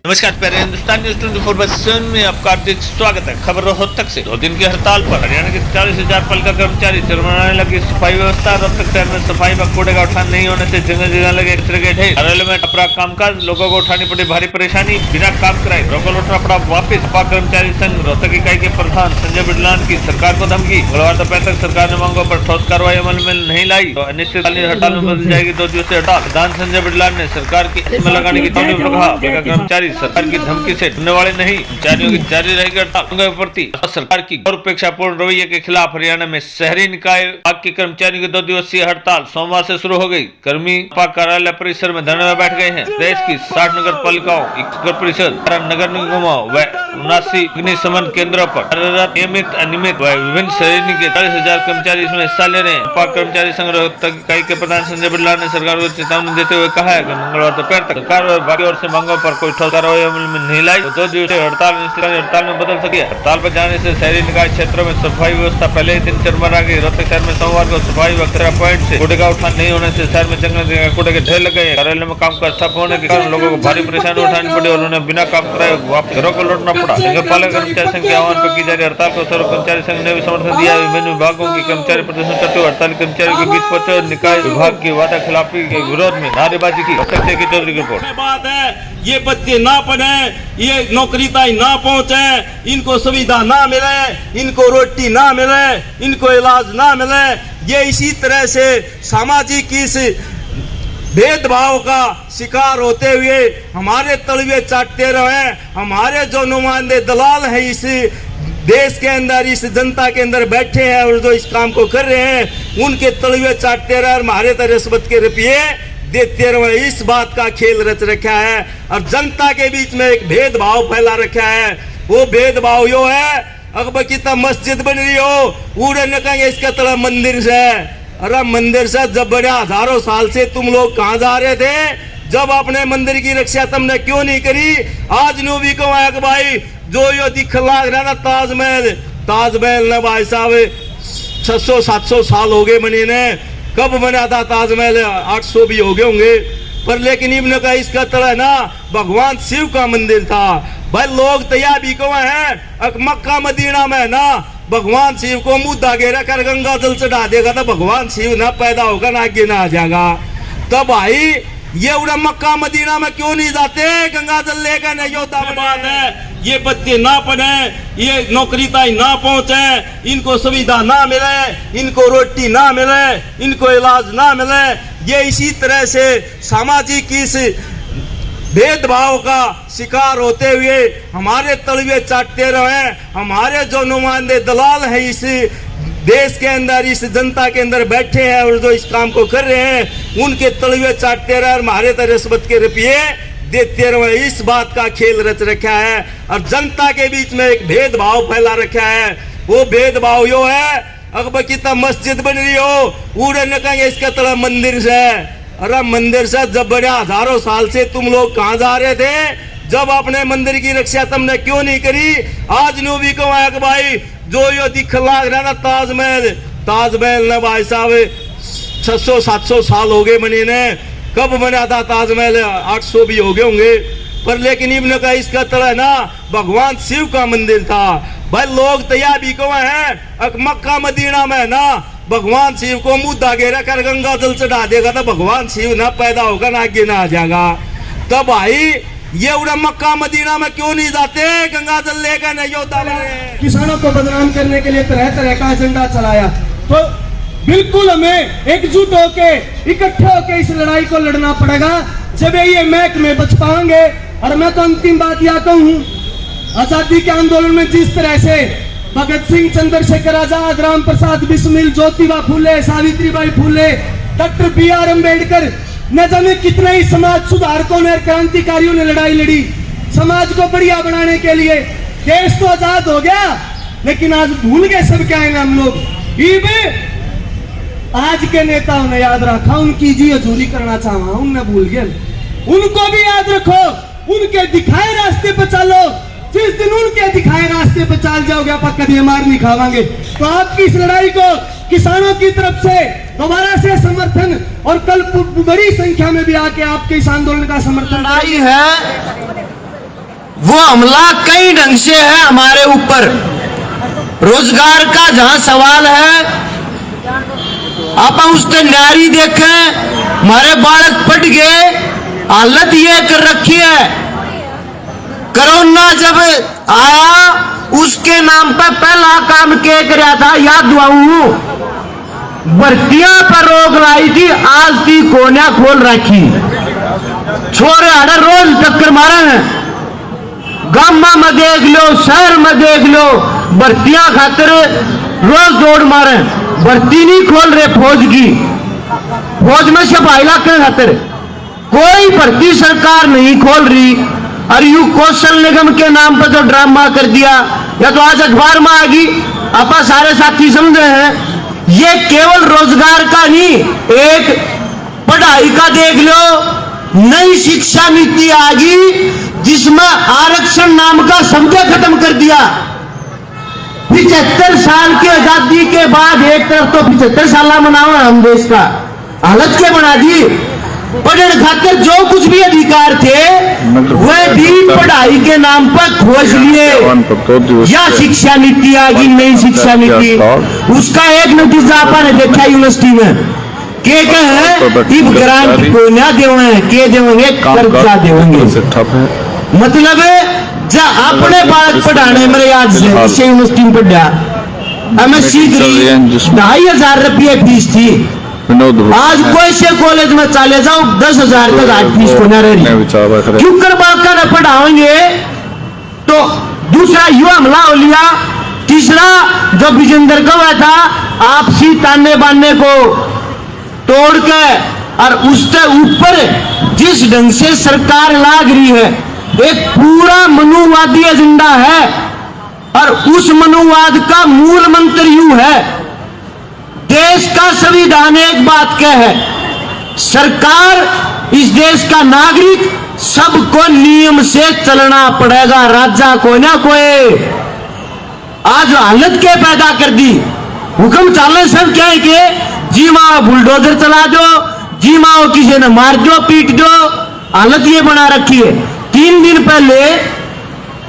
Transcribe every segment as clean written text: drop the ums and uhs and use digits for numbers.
नमस्कार प्यारे हिंदुस्तान न्यूज 24/7 में आपका हार्दिक स्वागत है। खबर रोहतक से 2 दिन की हड़ताल पर हरियाणा के 40,000 पालिका कर्मचारी जुर्माना लगी सफाई व्यवस्था। रोहतक शहर में सफाई व कूड़े का उठान नहीं होने से जगह जगह लगे कचरे के ढेर। कार्यालय में अपरा कामकाज, लोगों को उठानी पड़ी भारी परेशानी, बिना काम कराए रोको लौटना पड़ा वापिस। सपा कर्मचारी संघ रोहतक इकाई के प्रधान संजय बिडलान की सरकार को धमकी। मंगलवार दोपहर तक सरकार ने मांगों पर ठोस कार्रवाई अमल में नहीं लाई तो अनिश्चितकालीन हड़ताल में बदल जाएगी 2 दिवसीय हड़ताल। प्रधान संजय बिडलान ने सरकार की इसमें लगाने की चेतावनी पर कहा, कर्मचारी सरकार की धमकी से डरने वाले नहीं, कर्मचारियों की जारी रहेगी हड़ताल के प्रति सरकार की गौरवपेक्षापूर्ण रवैये के खिलाफ हरियाणा में शहरी निकाय विभाग के कर्मचारियों की 2 दिवसीय हड़ताल सोमवार से शुरू हो गई। कर्मी कार्यालय परिसर में धरने में बैठ गए हैं। देश की 60 नगर पालिकाओं, नगर परिषद, नगर निगमों व 79 अग्निशमन केंद्रों पर नियमित अनियमित व विभिन्न श्रेणी के 40,000 कर्मचारी इसमें हिस्सा ले रहे हैं। कर्मचारी संघ रोहतक इकाई के प्रधान संजय बिडलान ने सरकार को चेतावनी देते हुए कहा है कि मंगलवार दोपहर तक सरकार व बाकी ओर से मांगों पर कोई ठोस कार्रवाई अमल में नहीं लाई तो 2 दिवसीय हड़ताल में बदल सकी। हड़ताल पर जाने से शहरी निकाय क्षेत्रों में सफाई व्यवस्था पहले ही दिन चरमरा गई। रोहतक शहर में सोमवार को सफाई व कचरा पॉइंट से कूड़े का उठान नहीं होने से शहर में जगह कूड़े के ढेर लगे। कार्यालय में काम का ठप होने के कारण लोगों को भारी परेशानी उठानी पड़ी और उन्हें बिना काम कराए वापस घरों को लौटना पड़ा। नगरपालिका कर्मचारी संघ के आह्वान पर की जा रही हड़ताल को सर्व कर्मचारी संघ ने भी समर्थन दिया। विभिन्न विभागों के कर्मचारी प्रदर्शन करते हुए हड़ताली कर्मचारियों के बीच पहुंचे। निकाय विभाग की वादा खिलाफी के विरोध में नारेबाजी की। चौधरी की रिपोर्ट। बात है ये बच्चे ना पढ़े, ये नौकरी तक ना पहुंचे, इनको सुविधा ना मिले, इनको रोटी ना मिले, इनको इलाज ना मिले, ये इसी तरह से सामाजिक इस भेदभाव का शिकार होते हुए हमारे तलवे चाटते रहे। हमारे जो नुमाइंदे दलाल हैं इस देश के अंदर, इस जनता के अंदर बैठे हैं और जो इस काम को कर रहे हैं उनके तलवे चाटते रहे और हमारे तरह रिश्वत के रुपये देते रहे। इस बात का खेल रच रखा है और जनता के बीच में एक भेदभाव फैला रखा है। वो भेदभाव यो है, अकबर की तब मस्जिद बन रही हो उड़े न कहेंगे इसका तला मंदिर से। अरे मंदिर से जब बड़े हजारों साल से तुम लोग कहाँ जा रहे थे? जब अपने मंदिर की रक्षा तुमने क्यों नहीं करी? आज नूबी को आया भाई जो यो दिख लाग रहा ना ताजमहल ने भाई साहब 600-700 साल हो गए बने ने। कब बना था ताजमहल? 800 भी हो गए होंगे। पर लेकिन इब्न का इसका तरह ना भगवान शिव का मंदिर था। भाई लोग तैयार भी को है मक्का मदीना में ना भगवान शिव को मुद्दा घेरा कर गंगा जल चढ़ा देगा तो भगवान शिव ना पैदा होगा ना आगे ना आ जाएगा। तो भाई ये उड़ा मक्का मदीना में क्यों नहीं जाते? गंगा जल लेकर नहीं होता। बात है ये बच्चे ना पढ़े, ये नौकरी तक ना पहुंचे, इनको सुविधा ना मिले, इनको रोटी ना मिले, इनको इलाज ना मिले, ये इसी तरह से सामाजिक इस भेदभाव का शिकार होते हुए हमारे तलवे चाटते रहे। हमारे जो नुमाइंदे दलाल हैं इस देश के अंदर, इस जनता के अंदर बैठे हैं और जो इस काम को कर रहे हैं उनके तलवे चाटते रहे और हमारे तरह रिश्वत के रुपये देते रहे। इस बात का खेल रच रखा है और जनता के बीच में एक भेदभाव फैला रखा है। वो भेदभाव यो है, अकबर की तब मस्जिद बन रही हो उड़े न कहेंगे इसका तला मंदिर से। अरे मंदिर से जब बड़े हजारों साल से तुम लोग कहाँ जा रहे थे? जब अपने मंदिर की रक्षा तुमने क्यों नहीं करी? आज नूबी को आया भाई जो यो दिख लाग रहा ना ताजमहल ने भाई साहब 600-700 साल हो गए बने ने। कब बना था ताजमहल? 800 भी हो गए होंगे। पर लेकिन इब्न का इसका तरह ना भगवान शिव का मंदिर था। भाई लोग तैयार भी को है मक्का मदीना में ना भगवान शिव को मुद्दा घेरा कर गंगा जल चढ़ा देगा तो भगवान शिव ना पैदा होगा ना आगे ना आ जाएगा। तो भाई ये उड़ा मक्का मदीना में क्यों नहीं जाते? गंगा जल लेकर नहीं होता। किसानों को बदनाम करने के लिए तरह तरह का एजेंडा चलाया। तो बिल्कुल हमें एकजुट होके इकट्ठे होके इस लड़ाई को लड़ना पड़ेगा जब ये महकमे बच पाएंगे। और मैं तो अंतिम बात यह कहूँ, आजादी के आंदोलन में जिस तरह से भगत सिंह, चंद्रशेखर आजाद, राम प्रसाद बिस्मिल, ज्योतिबा फूले, सावित्रीबाई फूले, डॉक्टर BR अम्बेडकर, न जाने कितने ही समाज सुधारकों ने, क्रांतिकारियों ने लड़ाई लड़ी समाज को बढ़िया बनाने के लिए। देश तो आजाद हो गया लेकिन आज भूल गए सब क्या है हम लोग। आज के नेताओं ने याद रखा, उनकी जी हजूरी करना चाहा उनने भूल गए। उनको भी याद रखो उनके दिखाए रास्ते पर चलो। जिस दिन उनके दिखाए रास्ते पर चल जाओगे आप कभी मार नहीं खावांगे। तो आपकी इस लड़ाई को किसानों की तरफ से दोबारा से समर्थन और कल बड़ी संख्या में भी आके आपके इस आंदोलन का समर्थन लड़ाई है, वो हमला कई ढंग से है हमारे ऊपर। रोजगार का जहां सवाल है, आप उसने नारी देखें, हमारे बालक पट गए, हालत ये कर रखी है। कोरोना जब आया उसके नाम पर पहला काम क्या कराया था याद दुआऊं, भर्तियां पर रोक लाई थी, आज की कोनिया खोल रखी। छोरे हड़े रोज टक्कर मारे हैं, गामा में देख लो, शहर में देख लो, भर्तियां खातिर रोज दौड़ मारे। भर्ती नहीं खोल रहे फौज की, फौज में सिपाही लाके खातिर कोई भर्ती सरकार नहीं खोल रही। और यू कौशल निगम के नाम पर जो ड्रामा कर दिया, या तो आज अखबार में आ गई, आप सारे साथी समझे हैं, ये केवल रोजगार का नहीं, एक पढ़ाई का देख लो। नई शिक्षा नीति आ गई जिसमें आरक्षण नाम का शब्द खत्म कर दिया। 75 साल की आजादी के बाद एक तरफ तो 75 साल मनाओ हम देश का, हालत क्या बना दी। पढ़ने खातिर जो कुछ भी अधिकार थे वह भी पढ़ाई के नाम पर खोज लिए। या शिक्षा नीति आ गई, नई शिक्षा नीति, उसका एक नतीजा आपने देखा यूनिवर्सिटी में के कहे ग्रांट को ना देवे, के देवेंगे कर्जा देवेंगे। मतलब जब अपने बालक पढ़ाने मेरे याद से यूनिवर्सिटी में पढ़ा, हमें सीख रही 2,500 रुपये फीस थी। आज कोई से कॉलेज में चले जाओ 10,000 तक आज फीस को न रही। क्यों कर बाका न पढ़ाएंगे तो दूसरा युवा हमला हो लिया। तीसरा जो विजेंद्र का हुआ था, आपसी ताने बाने को तोड़ के और उसके ऊपर जिस ढंग से सरकार लाग रही है, एक पूरा मनुवादी एजेंडा है। और उस मनुवाद का मूल मंत्र यूं है, देश का संविधान एक बात क्या है, सरकार इस देश का नागरिक सबको नियम से चलना पड़ेगा, राजा कोई ना कोई। आज हालत क्या पैदा कर दी, हुक्म चाले सब क्या है कि जी माओ बुलडोजर चला दो, जी माओ किसी ने मार दो, पीट दो, हालत ये बना रखी है। 3 दिन पहले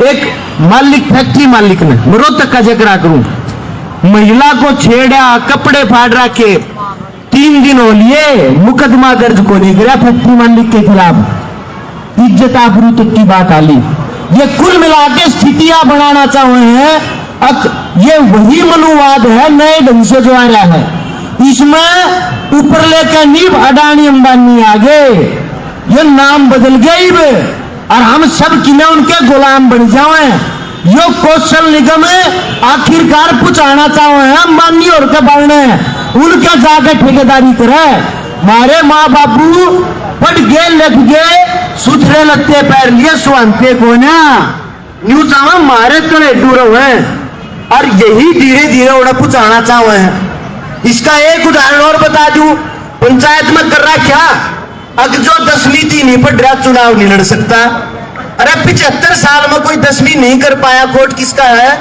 एक मालिक, फैक्ट्री मालिक ने, मैं रोज तक का जिक्र करूं, महिला को छेड़ा, कपड़े फाड़ रखे, 3 दिन हो लिए, मुकदमा दर्ज को नहीं करा फैक्ट्री मालिक के खिलाफ। इज्जत आबरू तक की बात आली। ये कुल मिला के स्थितियां बनाना चाहे हैं। अब ये वही मनुवाद है नए ढंग से जो आ रहा है, इसमें ऊपर लेकर नींव अडानी अंबानी आ गए, ये नाम बदल गए और हम सब किने उनके गुलाम बन जाए। यो कौशल निगम आखिरकार पुचाना चाहे हैं अंबानी और के बढ़ने, उनके जाके ठेकेदारी करे। मारे माँ बापू पढ़ गए, लिख गए, सुथरे लगते पैर लिए, सुहानते को ना न्यू चाह मारे तले दूर है। और यही धीरे धीरे उड़ा पुचाना चाहे हैं। इसका एक उदाहरण और बता दूं, पंचायत में कर रहा क्या, अगर जो 10वीं थी नहीं पढ़ रहा चुनाव नहीं लड़ सकता। अरे 75 साल में कोई 10वीं नहीं कर पाया, कोर्ट किसका है?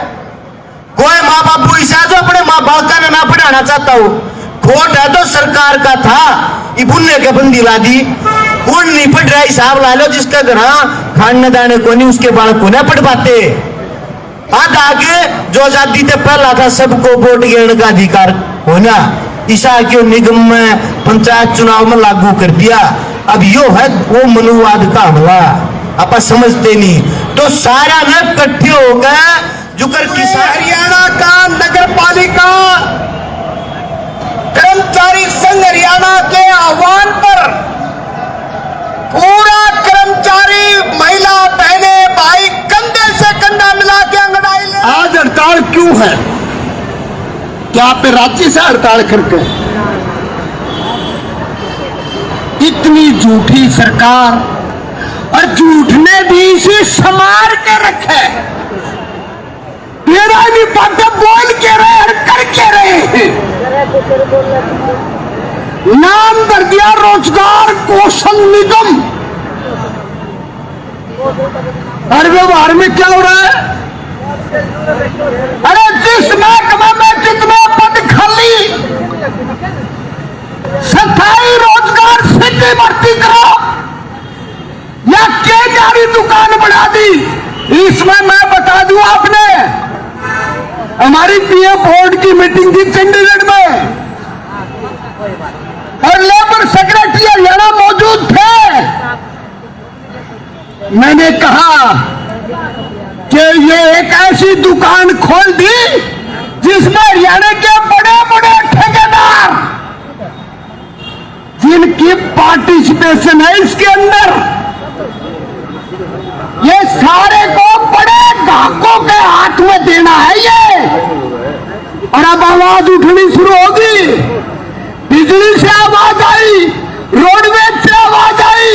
कोई माँ बापू ऐसा जो अपने माँ बाप का ना पढ़ाना चाहता हो, कोर्ट है तो सरकार का था, इबुन्ने के बंदी ला दी। कौन नहीं पढ़ रहा हिसाब ला लो, जिसका घर खाने दाने को नहीं, उसके बालक को नहीं पढ़ पाते। आज आगे जो आजादी से पहला था सबको वोट गिरने का अधिकार होना, ईसा क्यों निगम में पंचायत चुनाव में लागू कर दिया। अब यो है वो मनुवाद का हमला, आप समझते नहीं। तो सारा न इकट्ठे हो गए जो कर किसान। हरियाणा का नगर पालिका कर्मचारी संघ हरियाणा के आह्वान पर पूरा कर्मचारी महिला बहने भाई कंधे से कंधा मिला के अंगड़ाई ले। आज हड़ताल क्यों है? क्या आप राज्य से हड़ताल करके? इतनी झूठी सरकार, और झूठ ने भी इसे संवार के रखे। मेरा भी बातें बोल के रहे और कर के रहे। नाम कर दिया रोजगार कौशल निगम, और व्यवहार में क्या हो रहा है? अरे जिस महकमे में जितने पद खाली, स्थायी रोजगार से भर्ती करो या के जारी दुकान बढ़ा दी। इसमें मैं बता दूं, आपने हमारी पीएफ बोर्ड की मीटिंग थी चंडीगढ़ में और लेबर सेक्रेटरी हरियाणा मौजूद थे। मैंने कहा कि ये एक ऐसी दुकान खोल दी जिसमें हरियाणा के बड़े बड़े ठेकेदार जिनकी पार्टिसिपेशन है इसके अंदर, ये सारे को बड़े ग्राहकों के हाथ में देना है ये। और अब आवाज उठनी शुरू होगी, बिजली से आवाज आई, रोडवेज से आवाज आई,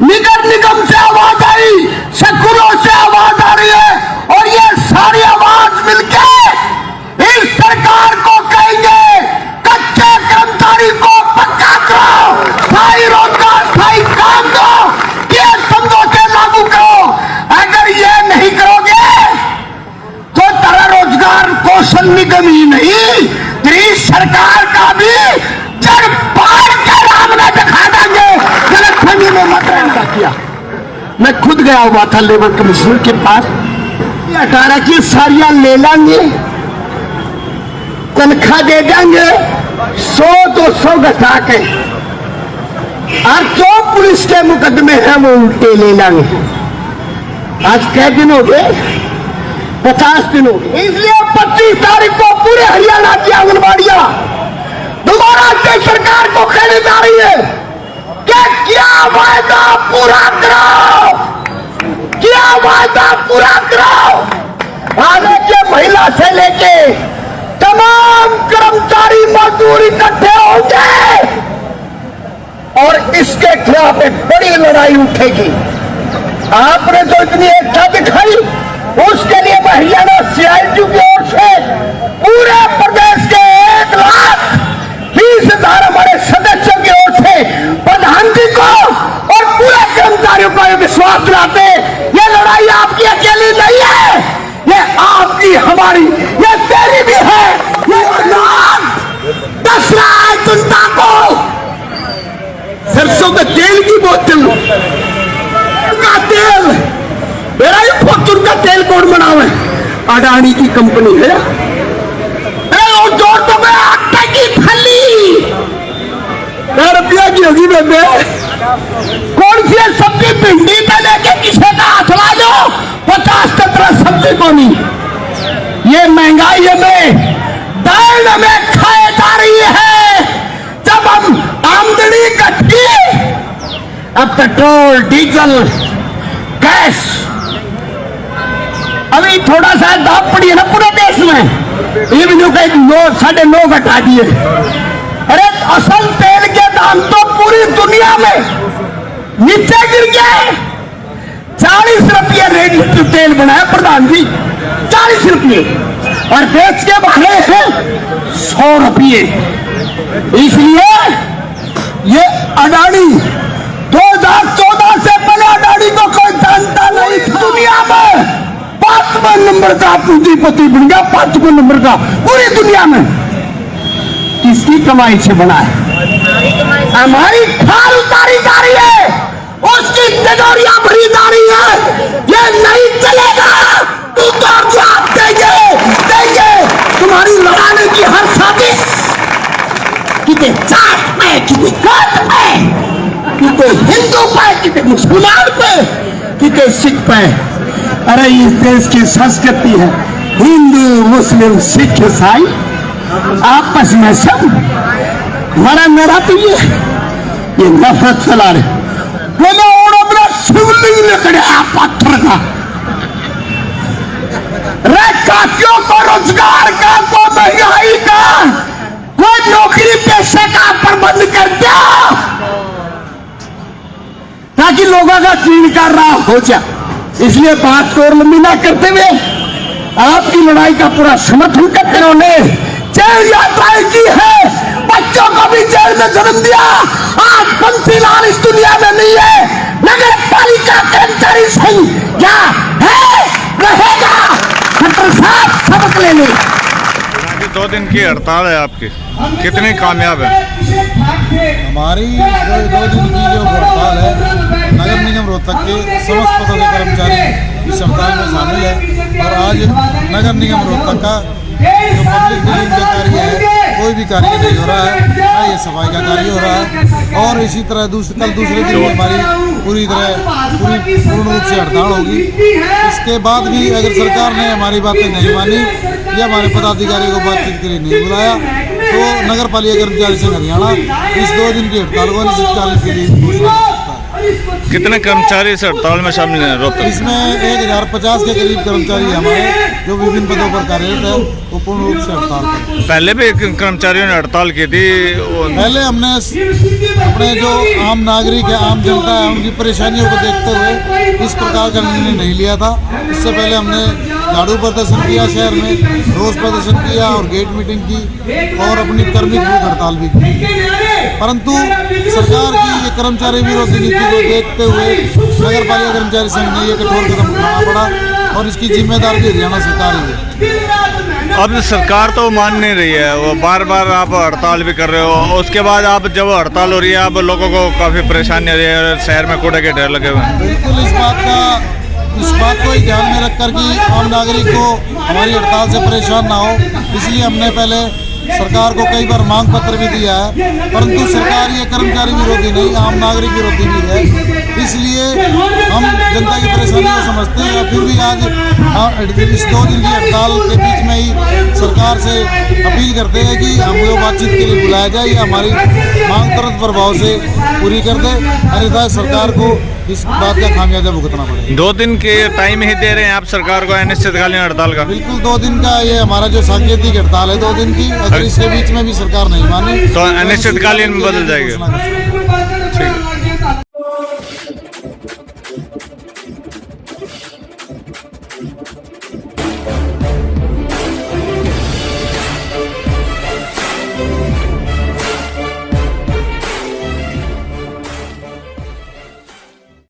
नगर निगम से आवाज आई, स्कूलों से आवाज आ रही है और ये सारी आवाज मिलके इस सरकार को कहेंगे कच्चे कर्मचारी को पक्का करो, स्थायी रोजगार, स्थायी काम दो, ये समझौते लागू करो। अगर ये नहीं करोगे तो तेरा रोजगार कौशल निगम ही नहीं, तेरी सरकार का भी जड़ पाड़ के राम ने दिखा देंगे। गलतफहमी में मत रहना किया। मैं खुद गया हुआ था लेबर कमिश्नर के पास, 18 की सारियां ले लेंगे, तनख्वाह दे देंगे 100-200 घटा के, और जो पुलिस के मुकदमे हैं वो उल्टे ले लेंगे। आज कै दिन हो गए? 50 दिन हो गए। इसलिए 25 तारीख को पूरे हरियाणा की आंगनबाड़ियां दोबारा के सरकार को कहने जा रही है कि क्या वायदा पूरा करो, क्या वायदा पूरा करो। आने के महिला से लेके तमाम कर्मचारी मजदूर इकट्ठे होंगे और इसके खिलाफ एक बड़ी लड़ाई उठेगी। आपने जो इतनी एकता दिखाई उसके लिए हरियाणा CITU की ओर से पूरे प्रदेश के 1,20,000 हमारे सदस्यों की ओर से प्रधान जी को और पूरे कर्मचारियों को विश्वास दिलाते, ये लड़ाई आपकी अकेली नहीं है, ये आपकी, हमारी, ये तेरी भी है। ये दस रहा है जनता को। सरसों के तेल की बोतल का तेल, मेरा ये फॉर्चून का तेल कौन बनावे? अडानी की कंपनी है। और जो तो मैं आटे की थैली रुपया की होगी बेबे, कौन सी सब्जी भिंडी पे लेके किसी का हाथ ला दो, 50-70 सब्जी को नहीं। ये महंगाई में दाल हमें खाए जा रही है। जब हम आमदनी घटी, अब पेट्रोल, डीजल, गैस अभी थोड़ा सा दाम पड़ी है ना पूरे देश में, ये भी जो कहीं 9.5 घटा दिए। अरे असल तेल के दाम तो पूरी दुनिया में नीचे गिर गए। 40 रुपये रेट लीटर तेल बनाया प्रधान जी, 40 रुपये, और देश के बाहर है 100 रुपये। इसलिए ये अडानी 2014 से पहले अडानी को कोई जानता नहीं था। दुनिया में 5वां नंबर का पूंजीपति बन गया, 5वां नंबर का पूरी दुनिया में। किसकी कमाई से बना है? हमारी खाल उतारी जा रही है, उसकी तिजोरियां भरी जा रही है। ये नहीं चलेगा, तू तो जवाब देंगे। तुम्हारी लड़ाने की हर साजिश कितने जात पे, कितने गोत पे, कितने हिंदू पे, कितने मुसलमान पे, कितने सिख पे। अरे इस देश की संस्कृति है हिंदू, मुस्लिम, सिख, ईसाई आपस में सब हमारा मेरा तो ये नफरत फैला रहे। बोले और अपना शिवलिंग लेकर आया पत्थर का। रे काकियों को रोजगार का, को महंगाई का, कोई नौकरी पैसे का प्रबंध कर दिया ताकि लोगों का चीन कर रहा हो जाए। इसलिए बात को और लंबी ना करते हुए आपकी लड़ाई का पूरा समर्थन करते उन्होंने जेल यात्राएं की है, बच्चों को भी जेल में जन्म दिया। आज बंसीलाल इस दुनिया में नहीं है, नगर पालिका कर्मचारी संघ क्या है, रहेगा। खट्टर साहब सबक ले लो। 2 दिन की हड़ताल है आपकी, कितनी कामयाब है? हमारी जो 2 दिन की जो हड़ताल है, नगर निगम रोहतक के समस्त पदों के कर्मचारी इस हड़ताल में शामिल है। और आज नगर निगम रोहतक का जो पब्लिक बिलिंग का कार्य है, कोई भी कार्य नहीं हो रहा है, ना ये सफाई का कार्य हो रहा है। और इसी तरह कल दूसरे दिन हमारी पूर्ण रूप से हड़ताल होगी। इसके बाद भी अगर सरकार ने हमारी बातें नहीं मानी या हमारे पदाधिकारी को बातचीत के लिए नहीं बुलाया, तो नगर पालिका कर्मचारी संघ हरियाणा इस 2 दिन की हड़ताल को अनिश्चितकाल के लिए घोषणा कर सकता है। कितने कर्मचारी इस हड़ताल में शामिल हैं रोहतक? इसमें 1050 के करीब कर्मचारी हमारे जो विभिन्न पदों पर कार्यरत है, वो पूर्ण रूप से हड़ताल पर। पहले भी कर्मचारियों ने हड़ताल की थी। पहले हमने अपने जो आम नागरिक है, आम जनता है, उनकी परेशानियों को देखते हुए इस प्रकार का निर्णय नहीं लिया था। इससे पहले हमने झाड़ू प्रदर्शन किया, शहर में रोज प्रदर्शन किया और गेट मीटिंग की और अपनी कर्मी भूख हड़ताल भी की। परंतु सरकार की ये कर्मचारी विरोधी नीति को देखते हुए नगर पालिका कर्मचारी संघ ने ये कठोर कदम उठाना पड़ा और इसकी जिम्मेदारी भी हरियाणा सरकार ही है। अब सरकार तो मान नहीं रही है, वो बार बार आप हड़ताल भी कर रहे हो। उसके बाद आप जब हड़ताल हो रही है, अब लोगों को काफ़ी परेशानी हो रही है, शहर में कूड़े के ढेर लगे हुए हैं। बिल्कुल इस बात को ही ध्यान में रखकर कि आम नागरिक को हमारी हड़ताल से परेशान ना हो, इसलिए हमने पहले सरकार को कई बार मांग पत्र भी दिया है। परंतु सरकार ये कर्मचारी विरोधी नहीं, आम नागरिक विरोधी भी है। इसलिए हम जनता की परेशानी को समझते हैं। फिर भी आज इस 2 दिन की हड़ताल के बीच में ही सरकार से अपील करते हैं कि हमको बातचीत के लिए बुलाया जाए या हमारी मांग तुरंत प्रभाव से पूरी कर दे, अन्यथा सरकार को इस बात का खामियाजा भुगतना पड़ेगा। 2 दिन के टाइम ही दे रहे हैं आप सरकार को अनिश्चितकालीन हड़ताल का? बिल्कुल 2 दिन का ये हमारा जो सांकेतिक हड़ताल है 2 दिन की, अगर इसके बीच में भी सरकार नहीं मानी तो अनिश्चितकालीन में बदल जाएगी। ठीक है।